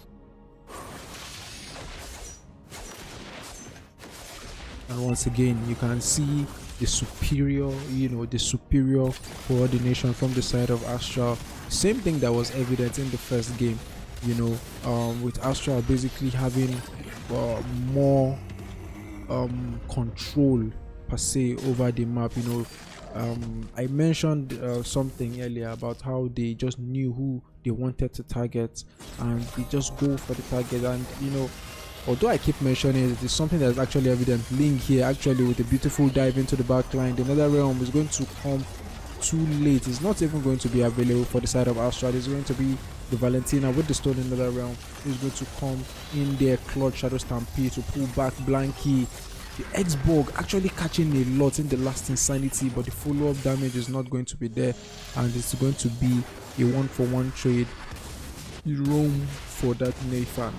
And once again, you can see the superior, you know, the superior coordination from the side of Astra. Same thing that was evident in the first game, you know, with Astra basically having more control per se over the map. You know, I mentioned something earlier about how they just knew who they wanted to target and they just go for the target. And you know, although I keep mentioning it, it's something that's actually evident. Ling here actually with a beautiful dive into the back line. The Nether Realm is going to come too late. It's not even going to be available for the side of Astra. It's going to be the Valentina with the stone in the Nether Realm. Is going to come in there, clutch Shadow Stampede to pull back Blanky. The X-Borg actually catching a lot in the last Insanity, but the follow-up damage is not going to be there, and it's going to be a 1-for-1 trade. Roam for that Nathan.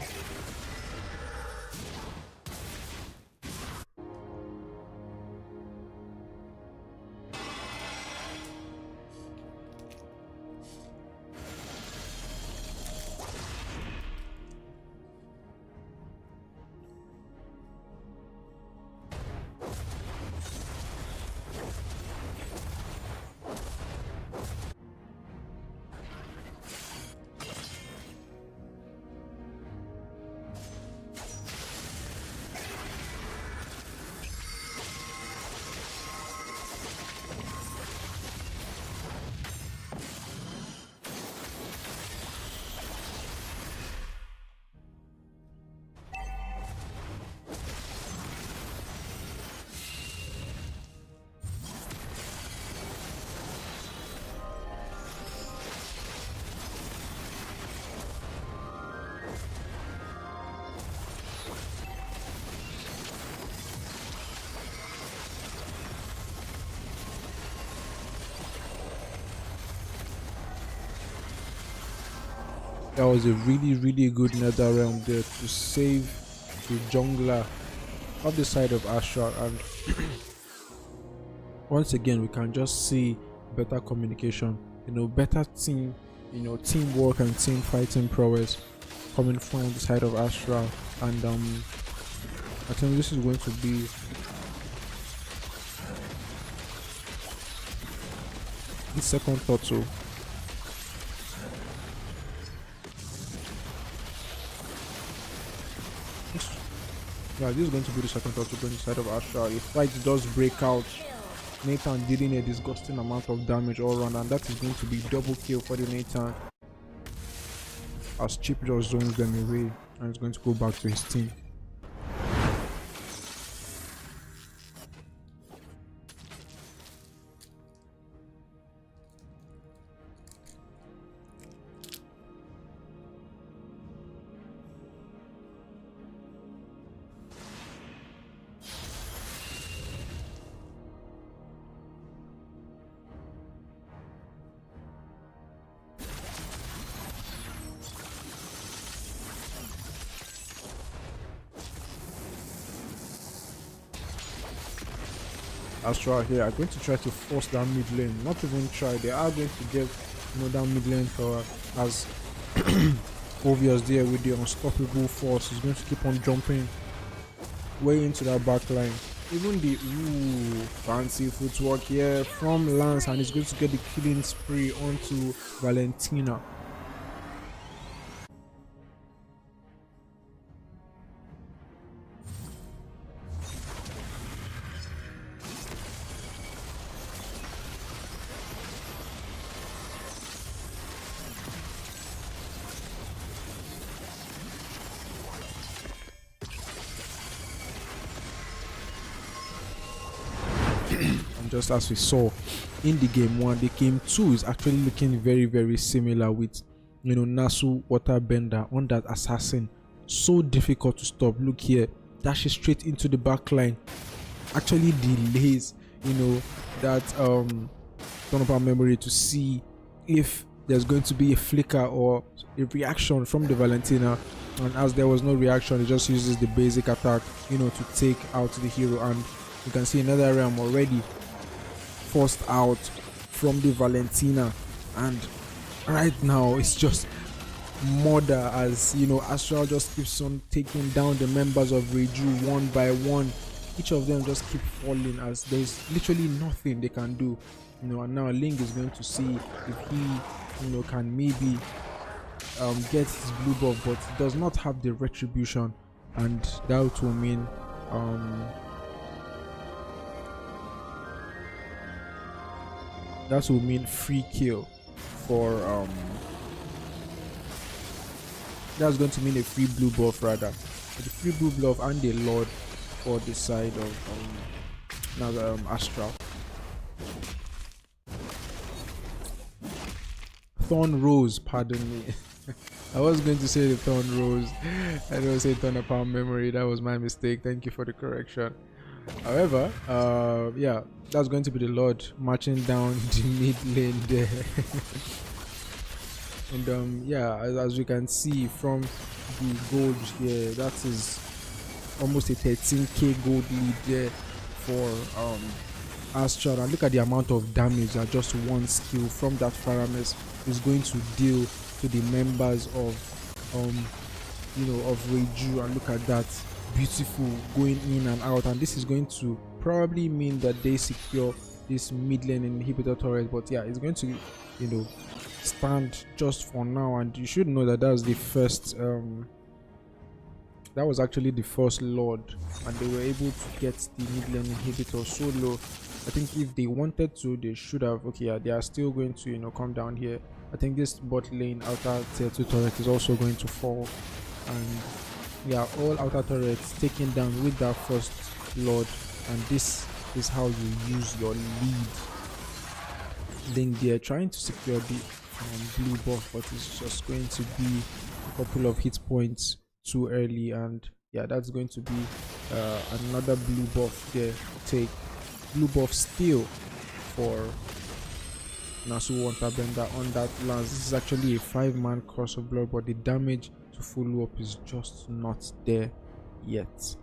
That was a really good Nether Realm there to save the jungler of the side of Astra, and once again we can just see better communication, you know, better team, you know, teamwork and team fighting prowess coming from the side of Astra. And I think this is going to be the second turtle. Yeah, this is going to be the second turtle going inside of Astra. If fight does break out, Nathan dealing a disgusting amount of damage all around, and that is going to be double kill for the Nathan, as Chip just zones them away and is going to go back to his team. Astra here are going to try to force that mid lane. Not even try, they are going to get, you know, that mid lane tower as obvious there with the unstoppable force. He's going to keep on jumping way into that back line. Even the fancy footwork here from Lance, and he's going to get the killing spree onto Valentina. just as we saw in the game 1, the game 2 is actually looking very, very similar with, you know, Nasu Waterbender on that assassin. So difficult to stop. Look here, dashes straight into the back line, actually delays, you know, that turn up our memory to see if there's going to be a flicker or a reaction from the Valentina. And as there was no reaction, it just uses the basic attack, you know, to take out the hero. And you can see another realm already forced out from the Valentina. And right now it's just murder, as you know, Astral just keeps on taking down the members of Reju one by one. Each of them just keep falling as there's literally nothing they can do, you know. And now Ling is going to see if he, you know, can maybe get his blue buff, but he does not have the retribution, and that will mean free kill for that's going to mean a free blue buff rather. The free blue buff and the Lord for the side of Astral. Thorn Rose, pardon me. I was going to say the Thorn Rose. I don't say Thorn Upon Memory. That was my mistake. Thank you for the correction. However, yeah, that's going to be the Lord marching down the mid lane there. And yeah, as we can see from the gold here, that is almost a 13k gold lead there for Astral. And look at the amount of damage that just one skill from that Faramis is going to deal to the members of you know, of Reju. And look at that, beautiful, going in and out. And this is going to probably mean that they secure this mid lane inhibitor turret. But yeah, it's going to, you know, stand just for now. And you should know that that's the first that was actually the first Lord, and they were able to get the mid lane inhibitor so low. I think if they wanted to, they should have. Okay, yeah, they are still going to, you know, come down here. I think this bot lane outer tier 2 turret is also going to fall, and yeah, all outer turrets taken down with that first Lord. And this is how you use your lead. Then they're trying to secure the blue buff, but it's just going to be a couple of hit points too early. And yeah, that's going to be another blue buff there. Take blue buff still for Nasu Waterbender on that lance. This is actually a 5-man cross of blood, but the damage to follow up is just not there yet.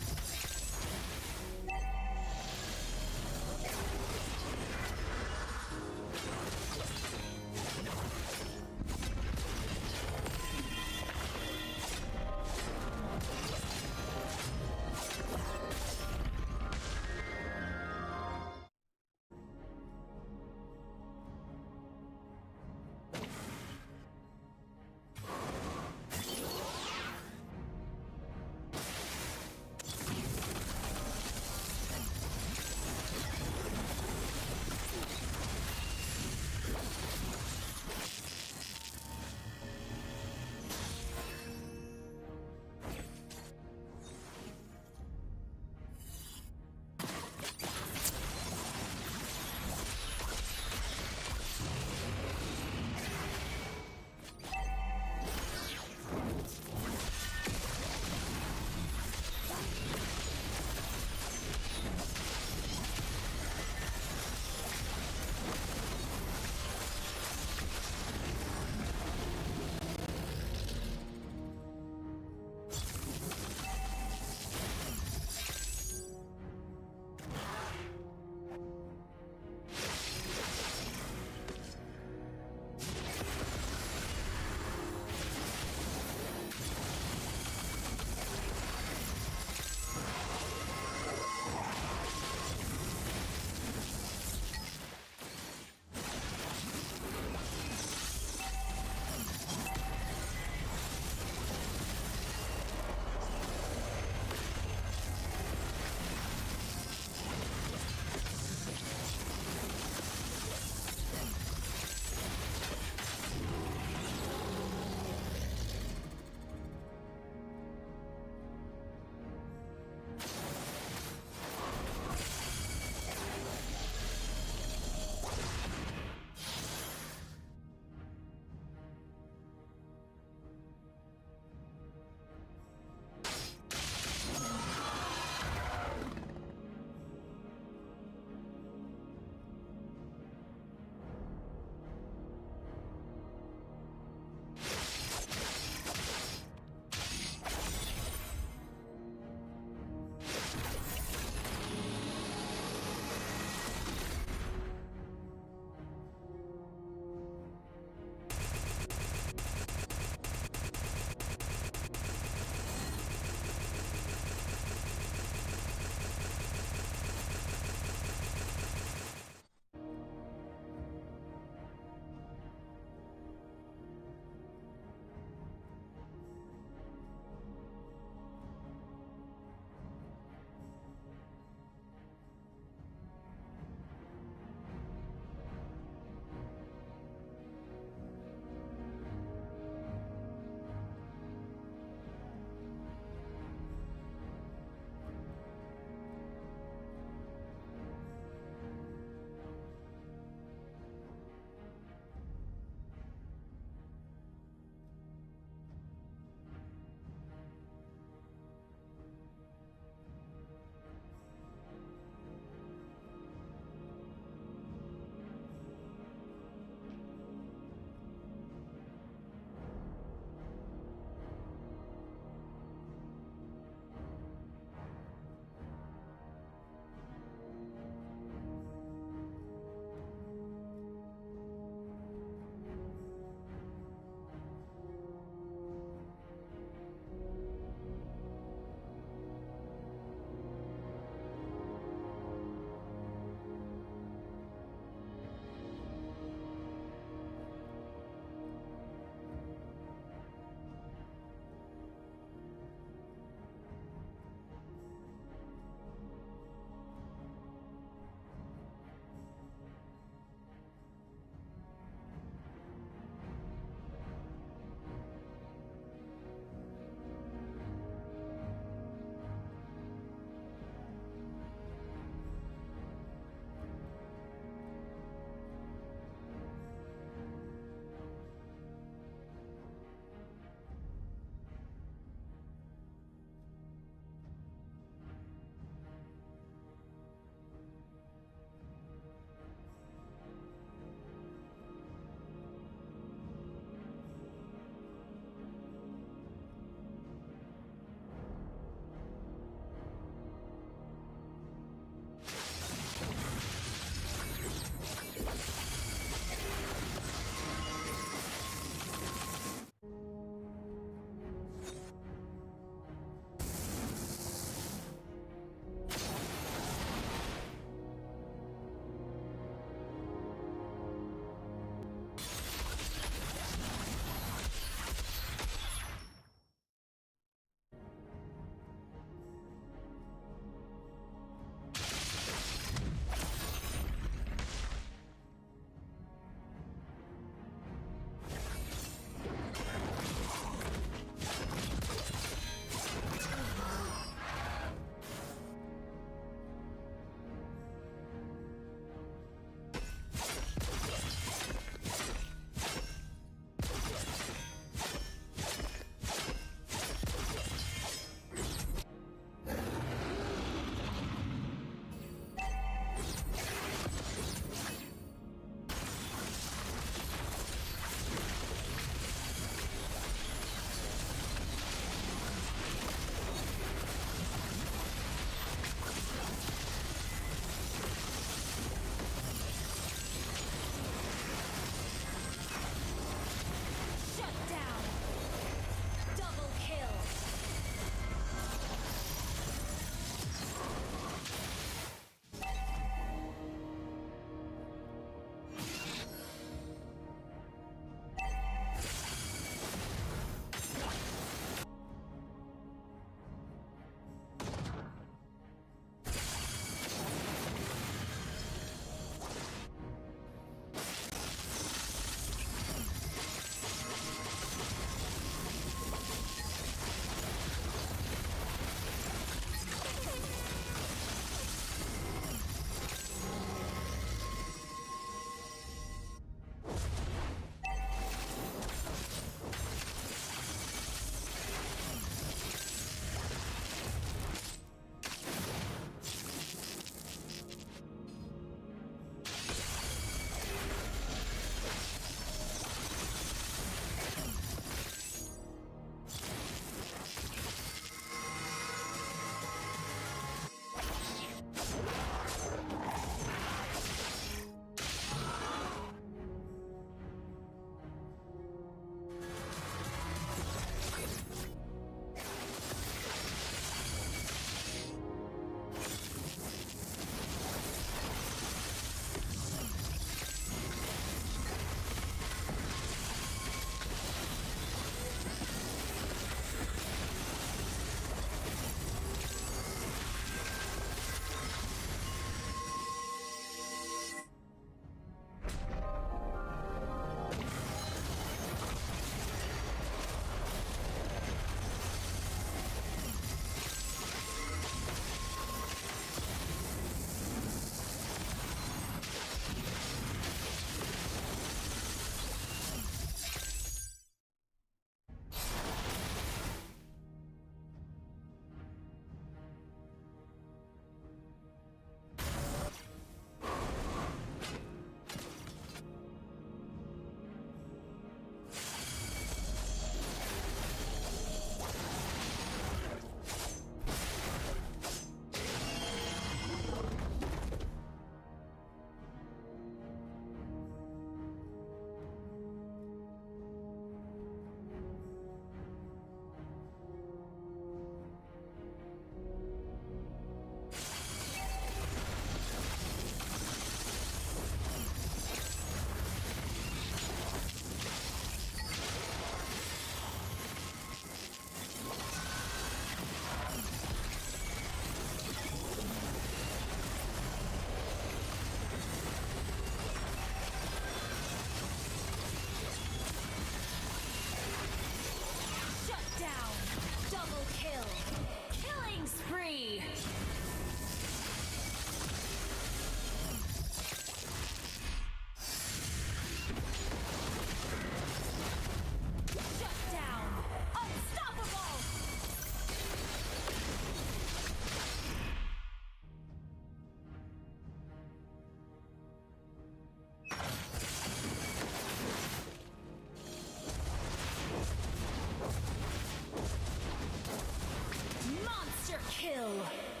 kill.